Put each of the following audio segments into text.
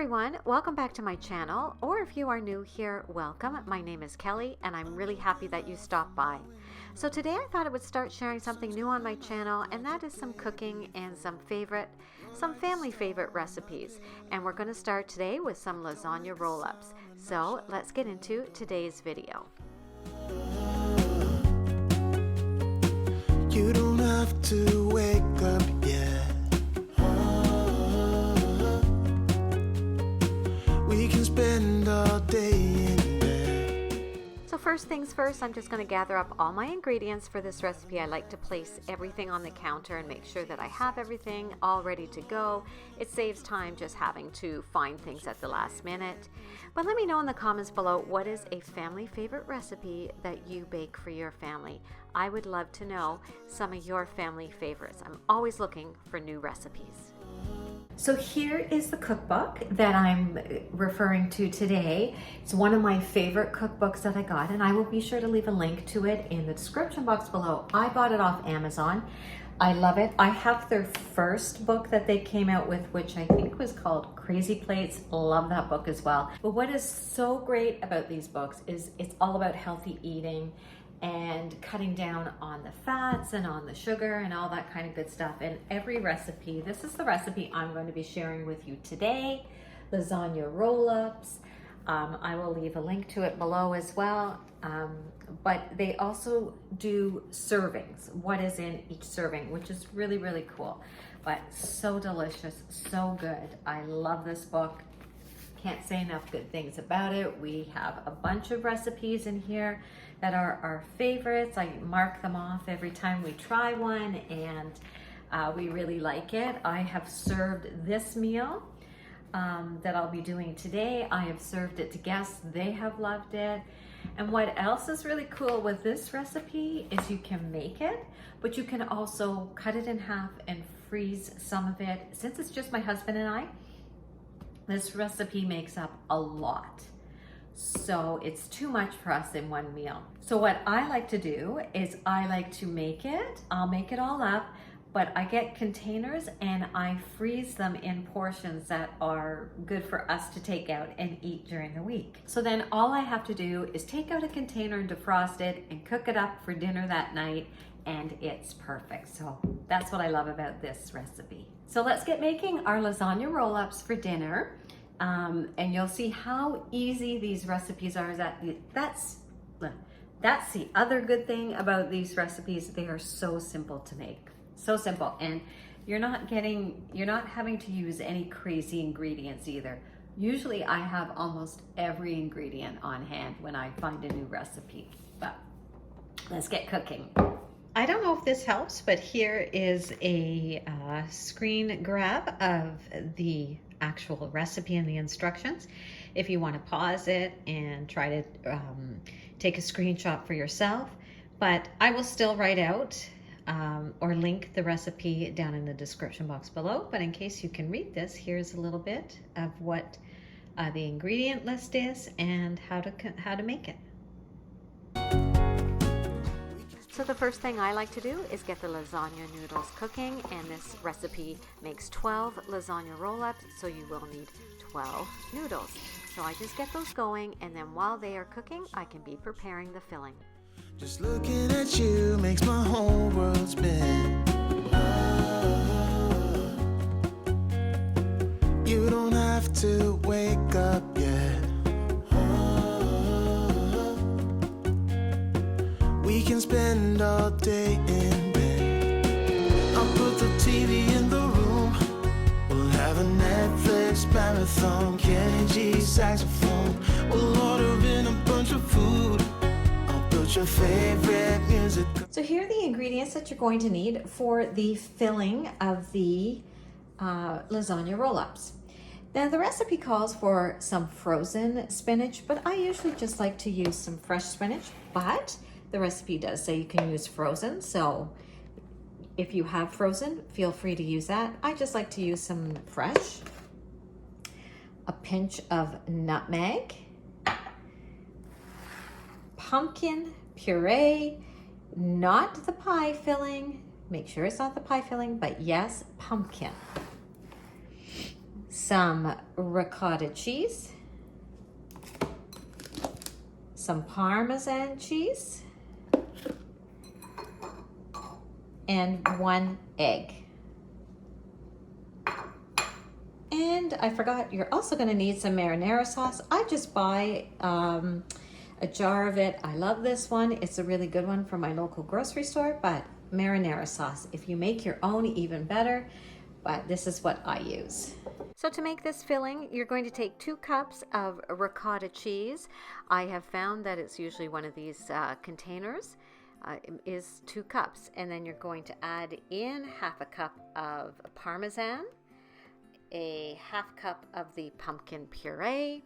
everyone, welcome back to my channel, or if you are new here, welcome. My name is Kelly and I'm really happy that you stopped by. So today I thought I would start sharing something new on my channel, and that is some cooking and some family favorite recipes. And we're going to start today with some lasagna roll-ups. So let's get into today's video. You don't have to wake up yet. We can spend all day in bed. So first things first, I'm just going to gather up all my ingredients for this recipe. I like to place everything on the counter and make sure that I have everything all ready to go. It saves time just having to find things at the last minute. But let me know in the comments below, what is a family favorite recipe that you bake for your family? I would love to know some of your family favorites. I'm always looking for new recipes. So here is the cookbook that I'm referring to today. It's one of my favorite cookbooks that I got, and I will be sure to leave a link to it in the description box below. I bought it off Amazon. I love it. I have their first book that they came out with, which I think was called Crazy Plates. Love that book as well. But what is so great about these books is it's all about healthy eating and cutting down on the fats and on the sugar and all that kind of good stuff. And every recipe, this is the recipe I'm going to be sharing with you today, lasagna roll-ups. I will leave a link to it below as well. But they also do servings, what is in each serving, which is really, really cool. But so delicious, so good. I love this book. Can't say enough good things about it. We have a bunch of recipes in here that are our favorites. I mark them off every time we try one, and we really like it. I have served this meal that I'll be doing today. I have served it to guests. They have loved it. And what else is really cool with this recipe is you can make it, but you can also cut it in half and freeze some of it. Since it's just my husband and I, this recipe makes up a lot. So it's too much for us in one meal. So what I like to do is I like to make it. I'll make it all up, but I get containers and I freeze them in portions that are good for us to take out and eat during the week. So then all I have to do is take out a container and defrost it and cook it up for dinner that night, and it's perfect. So that's what I love about this recipe. So let's get making our lasagna roll-ups for dinner. And you'll see how easy these recipes are. That's the other good thing about these recipes. They are so simple to make. So simple. And you're not having to use any crazy ingredients either. Usually I have almost every ingredient on hand when I find a new recipe. But let's get cooking. I don't know if this helps, but here is a screen grab of the actual recipe and the instructions. If you want to pause it and try to take a screenshot for yourself, but I will still write out or link the recipe down in the description box below. But in case you can read this, here's a little bit of what the ingredient list is and how to make it. So the first thing I like to do is get the lasagna noodles cooking, and this recipe makes 12 lasagna roll-ups, so you will need 12 noodles. So I just get those going, and then while they are cooking, I can be preparing the filling. Just looking at you makes my whole world spin. You don't have to wake up yet. We can spend all day in bed. I'll put the TV in the room. We'll have a Netflix marathon. Kenny G saxophone. We'll order in a bunch of food. I'll put your favorite music. So here are the ingredients that you're going to need for the filling of the lasagna roll-ups. Now the recipe calls for some frozen spinach, but I usually just like to use some fresh spinach, but the recipe does say you can use frozen, so if you have frozen, feel free to use that. I just like to use some fresh. A pinch of nutmeg, pumpkin puree, not the pie filling. Make sure it's not the pie filling, but yes, pumpkin. some ricotta cheese, some parmesan cheese, and 1 egg. And I forgot, you're also going to need some marinara sauce. I just buy a jar of it. I love this one. It's a really good one from my local grocery store, but marinara sauce. If you make your own, even better, but this is what I use. So to make this filling, you're going to take 2 cups of ricotta cheese. I have found that it's usually one of these containers. Is 2 cups, and then you're going to add in half a cup of parmesan, a half cup of the pumpkin puree,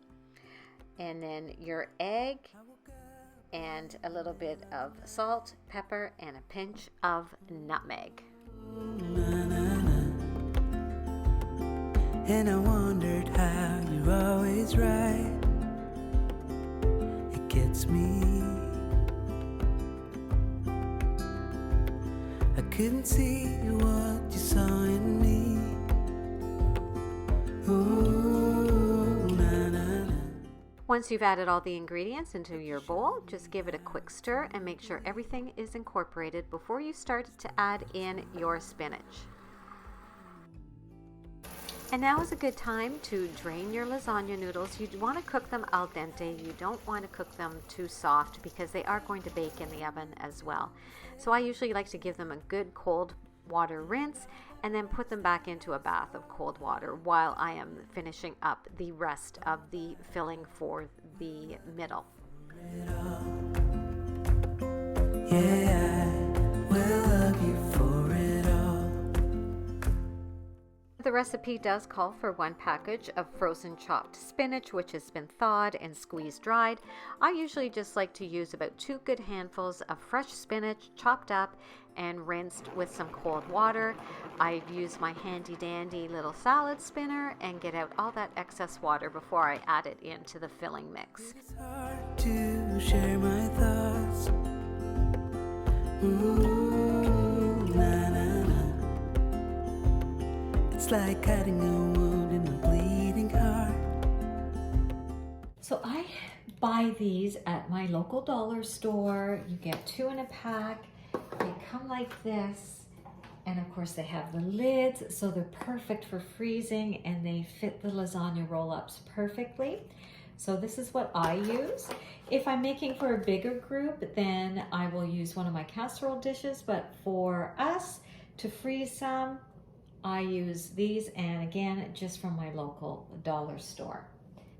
and then your egg, and a little bit of salt, pepper, and a pinch of nutmeg. And I wondered how you're always right. It gets me. I couldn't see what you saw in me. Ooh, na, na, na. Once you've added all the ingredients into your bowl, just give it a quick stir and make sure everything is incorporated before you start to add in your spinach. And now is a good time to drain your lasagna noodles. You want to cook them al dente. You don't want to cook them too soft because they are going to bake in the oven as well. So I usually like to give them a good cold water rinse and then put them back into a bath of cold water while I am finishing up the rest of the filling for the middle. Yeah, I will love you for it all. The recipe does call for 1 package of frozen chopped spinach, which has been thawed and squeezed dried. I usually just like to use about 2 good handfuls of fresh spinach chopped up and rinsed with some cold water. I use my handy dandy little salad spinner and get out all that excess water before I add it into the filling mix. It's hard to share my thoughts. Ooh, na, na, na. It's like cutting a wound in a bleeding heart. So I buy these at my local dollar store. You get 2 in a pack. They come like this, and of course they have the lids, so they're perfect for freezing, and they fit the lasagna roll-ups perfectly. So this is what I use. If I'm making for a bigger group, then I will use one of my casserole dishes, but for us to freeze some, I use these, and again, just from my local dollar store.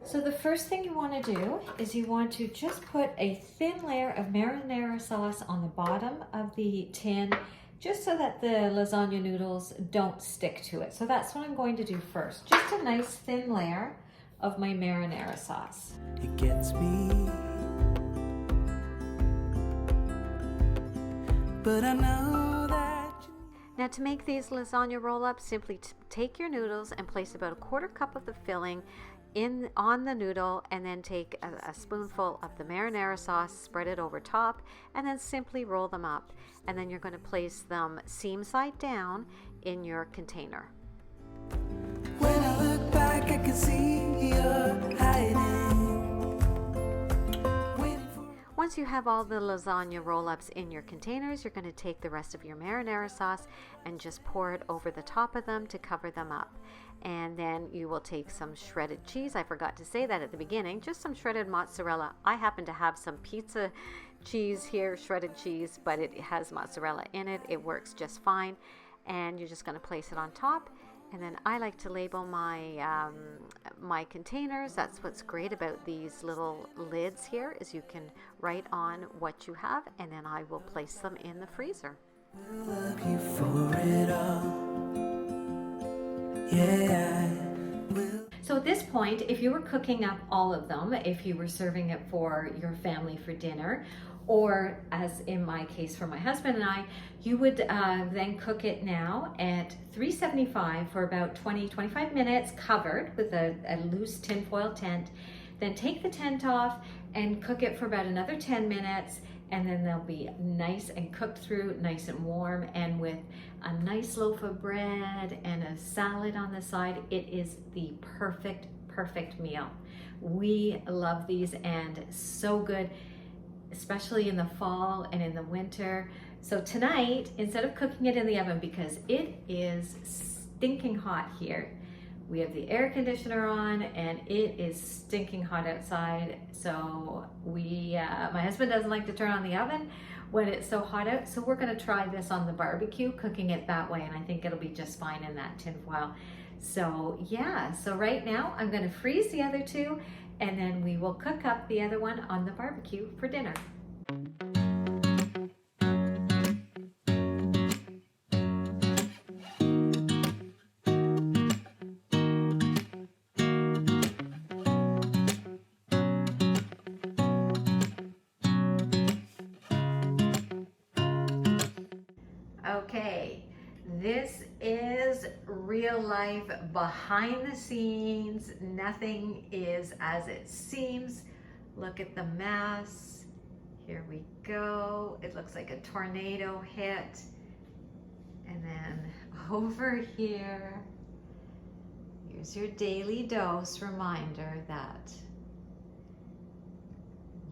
So the first thing you want to do is you want to just put a thin layer of marinara sauce on the bottom of the tin, just so that the lasagna noodles don't stick to it. So that's what I'm going to do first. Just a nice thin layer of my marinara sauce. It gets me, but I know that you... Now to make these lasagna roll-ups, simply take your noodles and place about a 1/4 cup of the filling on the noodle, and then take a spoonful of the marinara sauce, spread it over top, and then simply roll them up. And then you're going to place them seam side down in your container. When I look back, I can see you're hiding. Once you have all the lasagna roll-ups in your containers, you're going to take the rest of your marinara sauce and just pour it over the top of them to cover them up. And then you will take some shredded cheese. I forgot to say that at the beginning. Just some shredded mozzarella. I happen to have some pizza cheese here, shredded cheese, but it has mozzarella in it. It works just fine. And you're just going to place it on top. And then I like to label my my containers. That's what's great about these little lids here, is you can write on what you have, and then I will place them in the freezer. We'll love you for it all. Yeah, we'll... So at this point, if you were cooking up all of them, if you were serving it for your family for dinner, or as in my case for my husband and I, you would then cook it now at 375 for about 20-25 minutes, covered with a loose tinfoil tent. Then take the tent off and cook it for about another 10 minutes, and then they'll be nice and cooked through, nice and warm, and with a nice loaf of bread and a salad on the side, it is the perfect meal. We love these and so good, especially in the fall and in the winter. So tonight, instead of cooking it in the oven, because it is stinking hot here, we have the air conditioner on and it is stinking hot outside. So my husband doesn't like to turn on the oven when it's so hot out. So we're gonna try this on the barbecue, cooking it that way. And I think it'll be just fine in that tin foil. So yeah, so right now I'm gonna freeze the other two and then we will cook up the other one on the barbecue for dinner. Okay, this is real life, behind the scenes. Nothing is as it seems. Look at the mess. Here we go. It looks like a tornado hit. And then over here, here's your daily dose reminder that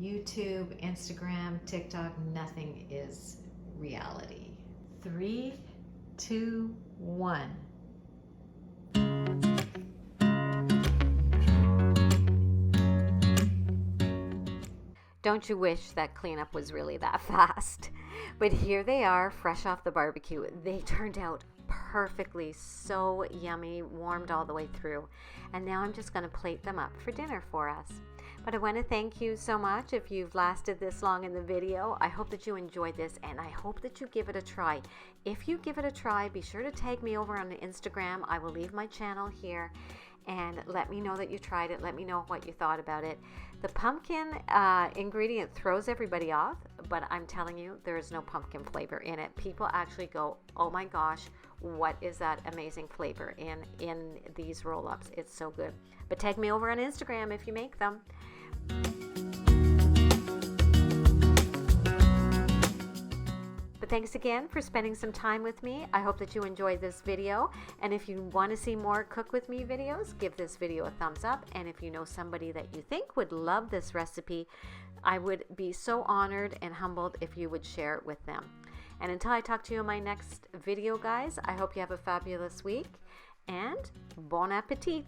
YouTube, Instagram, TikTok, nothing is reality. 3, 2, 1. Don't you wish that cleanup was really that fast? But here they are, fresh off the barbecue. They turned out perfectly, so yummy, warmed all the way through. And now I'm just going to plate them up for dinner for us. But I want to thank you so much if you've lasted this long in the video. I hope that you enjoyed this and I hope that you give it a try. If you give it a try, be sure to tag me over on Instagram. I will leave my channel here and let me know that you tried it. Let me know what you thought about it. The pumpkin ingredient throws everybody off, but I'm telling you, there is no pumpkin flavor in it. People actually go, oh my gosh, what is that amazing flavor in these roll-ups? It's so good. But tag me over on Instagram if you make them. But thanks again for spending some time with me. I hope that you enjoyed this video. And if you want to see more Cook With Me videos, give this video a thumbs up. And if you know somebody that you think would love this recipe, I would be so honored and humbled if you would share it with them. And until I talk to you in my next video, guys, I hope you have a fabulous week and bon appetit.